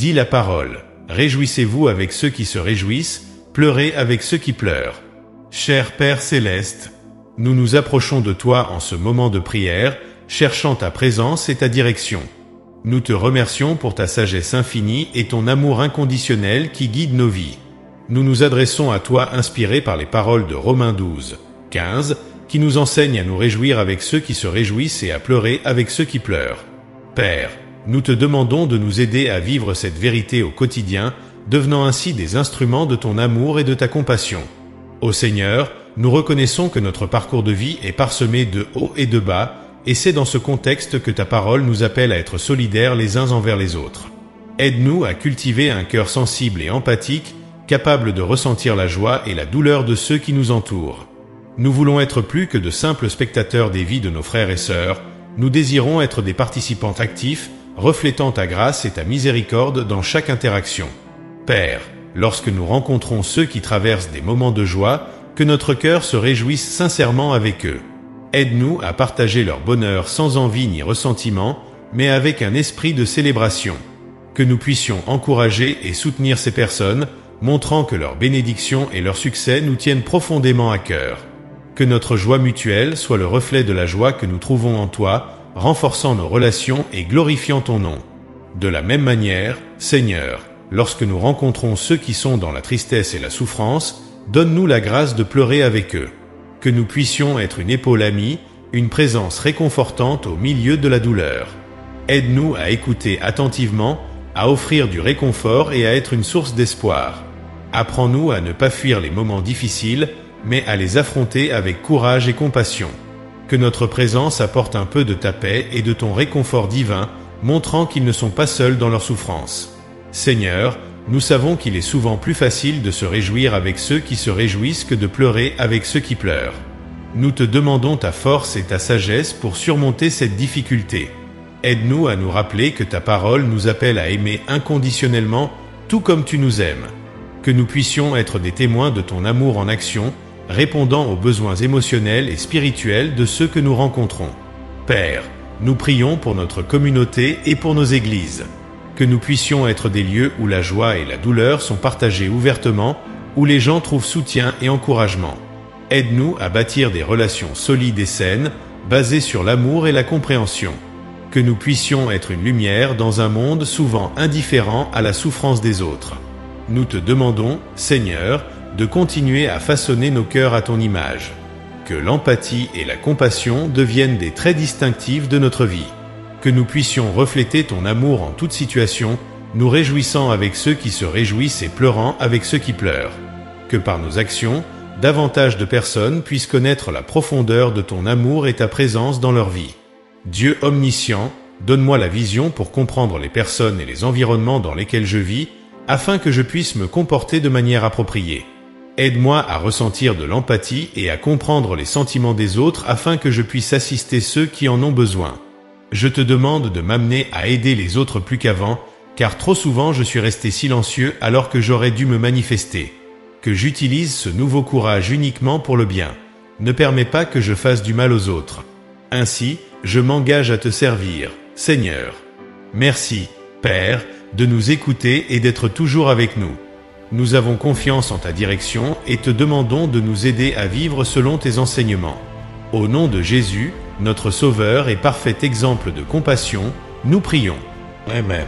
Dis la parole. Réjouissez-vous avec ceux qui se réjouissent, pleurez avec ceux qui pleurent. Cher Père céleste, nous nous approchons de toi en ce moment de prière, cherchant ta présence et ta direction. Nous te remercions pour ta sagesse infinie et ton amour inconditionnel qui guide nos vies. Nous nous adressons à toi inspirés par les paroles de Romains 12, 15, qui nous enseignent à nous réjouir avec ceux qui se réjouissent et à pleurer avec ceux qui pleurent. Père, nous te demandons de nous aider à vivre cette vérité au quotidien, devenant ainsi des instruments de ton amour et de ta compassion. Ô Seigneur, nous reconnaissons que notre parcours de vie est parsemé de hauts et de bas, et c'est dans ce contexte que ta parole nous appelle à être solidaires les uns envers les autres. Aide-nous à cultiver un cœur sensible et empathique, capable de ressentir la joie et la douleur de ceux qui nous entourent. Nous voulons être plus que de simples spectateurs des vies de nos frères et sœurs, nous désirons être des participants actifs, reflétant ta grâce et ta miséricorde dans chaque interaction. Père, lorsque nous rencontrons ceux qui traversent des moments de joie, que notre cœur se réjouisse sincèrement avec eux. Aide-nous à partager leur bonheur sans envie ni ressentiment, mais avec un esprit de célébration. Que nous puissions encourager et soutenir ces personnes, montrant que leur bénédiction et leur succès nous tiennent profondément à cœur. Que notre joie mutuelle soit le reflet de la joie que nous trouvons en toi, renforçant nos relations et glorifiant ton nom. De la même manière, Seigneur, lorsque nous rencontrons ceux qui sont dans la tristesse et la souffrance, donne-nous la grâce de pleurer avec eux. Que nous puissions être une épaule amie, une présence réconfortante au milieu de la douleur. Aide-nous à écouter attentivement, à offrir du réconfort et à être une source d'espoir. Apprends-nous à ne pas fuir les moments difficiles, mais à les affronter avec courage et compassion. Que notre présence apporte un peu de ta paix et de ton réconfort divin, montrant qu'ils ne sont pas seuls dans leur souffrance. Seigneur, nous savons qu'il est souvent plus facile de se réjouir avec ceux qui se réjouissent que de pleurer avec ceux qui pleurent. Nous te demandons ta force et ta sagesse pour surmonter cette difficulté. Aide-nous à nous rappeler que ta parole nous appelle à aimer inconditionnellement, tout comme tu nous aimes. Que nous puissions être des témoins de ton amour en action, répondant aux besoins émotionnels et spirituels de ceux que nous rencontrons. Père, nous prions pour notre communauté et pour nos églises. Que nous puissions être des lieux où la joie et la douleur sont partagées ouvertement, où les gens trouvent soutien et encouragement. Aide-nous à bâtir des relations solides et saines, basées sur l'amour et la compréhension. Que nous puissions être une lumière dans un monde souvent indifférent à la souffrance des autres. Nous te demandons, Seigneur, de continuer à façonner nos cœurs à ton image. Que l'empathie et la compassion deviennent des traits distinctifs de notre vie. Que nous puissions refléter ton amour en toute situation, nous réjouissant avec ceux qui se réjouissent et pleurant avec ceux qui pleurent. Que par nos actions, davantage de personnes puissent connaître la profondeur de ton amour et ta présence dans leur vie. Dieu omniscient, donne-moi la vision pour comprendre les personnes et les environnements dans lesquels je vis, afin que je puisse me comporter de manière appropriée. Aide-moi à ressentir de l'empathie et à comprendre les sentiments des autres afin que je puisse assister ceux qui en ont besoin. Je te demande de m'amener à aider les autres plus qu'avant, car trop souvent je suis resté silencieux alors que j'aurais dû me manifester. Que j'utilise ce nouveau courage uniquement pour le bien. Ne permets pas que je fasse du mal aux autres. Ainsi, je m'engage à te servir, Seigneur. Merci, Père, de nous écouter et d'être toujours avec nous. Nous avons confiance en ta direction et te demandons de nous aider à vivre selon tes enseignements. Au nom de Jésus, notre Sauveur et parfait exemple de compassion, nous prions. Amen.